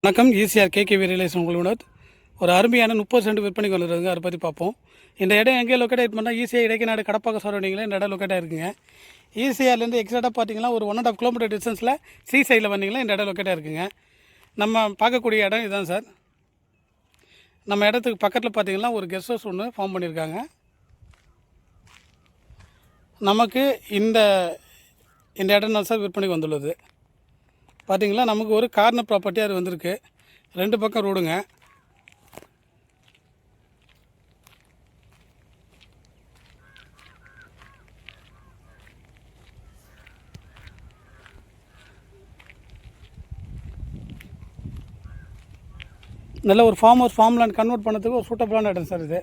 வணக்கம். ECR KKV realise உங்களோட ஒரு அருமையான 30 சென்ட் விற்பனைக்கு வந்துருக்குங்க. அதை பற்றி பார்ப்போம். இந்த இடம் எங்கே லொக்கேட் பண்ணால் ஈஸியாக இடைக்கநாடு கடப்பாக்க சரௌண்டிங்கில் இந்த இடம் லொக்கேட்டாக இருக்குங்க. ஈசிஆர்லேருந்து எக்ஸாக்டாக பார்த்தீங்கன்னா ஒரு 1.5 கிலோமீட்டர் டிஸ்டன்ஸில் சி சைடில் வந்தீங்கன்னா இந்த இடம் லொக்கேட்டாக இருக்குங்க. நம்ம பார்க்கக்கூடிய இடம் இதுதான் சார். நம்ம இடத்துக்கு பக்கத்தில் பார்த்தீங்கன்னா ஒரு கெஸ்ட் ஹவுஸ் ஒன்று ஃபார்ம் பண்ணியிருக்காங்க. நமக்கு இந்த இடம் தான் சார் விற்பனைக்கு வந்துள்ளது. பார்த்தீங்களா, நமக்கு ஒரு கார்னர் ப்ராப்பர்ட்டியாக அது வந்திருக்கு. 2 பக்கம் ரோடுங்க. நல்ல ஒரு ஃபார்ம் லேண்ட் கன்வெர்ட் பண்ணதுக்கு ஒரு சூட்டபிளான இடம் சார் இது.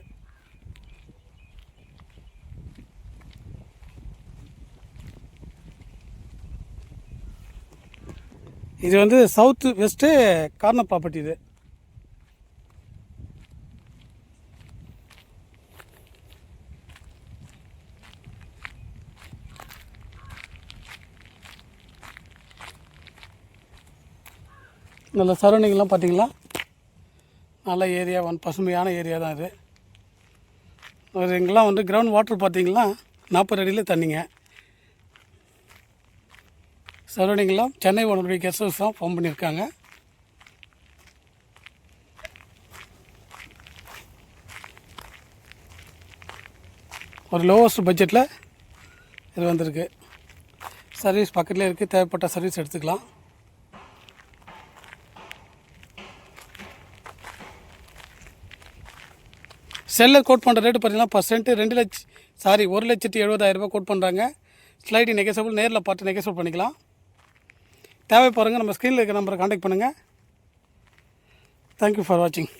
இது வந்து சவுத்து வெஸ்ட்டு கார்னர் ப்ராப்பர்ட்டி. இது நல்ல சரௌண்டிங்லாம் பார்த்தீங்களா, நல்ல ஏரியா, பசுமையான ஏரியா தான் இது. இங்கெல்லாம் வந்து கிரவுண்ட் வாட்டர் பார்த்தீங்கன்னா 40 அடியில் தண்ணிங்க. சரௌண்டிங்கெலாம் சென்னை ஓனருடைய கெஸ்ட் ஹவுஸ் தான் ஃபார்ம் பண்ணியிருக்காங்க. ஒரு லோவஸ்ட் பட்ஜெட்டில் இது வந்திருக்கு. சர்வீஸ் பக்கத்துலேயே இருக்குது. தேவைப்பட்ட சர்வீஸ் எடுத்துக்கலாம். செல்லர் கோட் பண்ணுற ரேட்டு பார்த்தீங்கன்னா பர்சன்ட் 1,70,000 கோட் பண்ணுறாங்க. ஸ்லைடி நெகசபிள். நேரில் பார்த்து நெகசபிள் பண்ணிக்கலாம். தேவைப்படுறங்க நம்ம ஸ்க்ரீனில் இருக்கிற நம்பரை கான்டாக்ட் பண்ணுங்கள். தேங்க்யூ ஃபார் வாட்சிங்.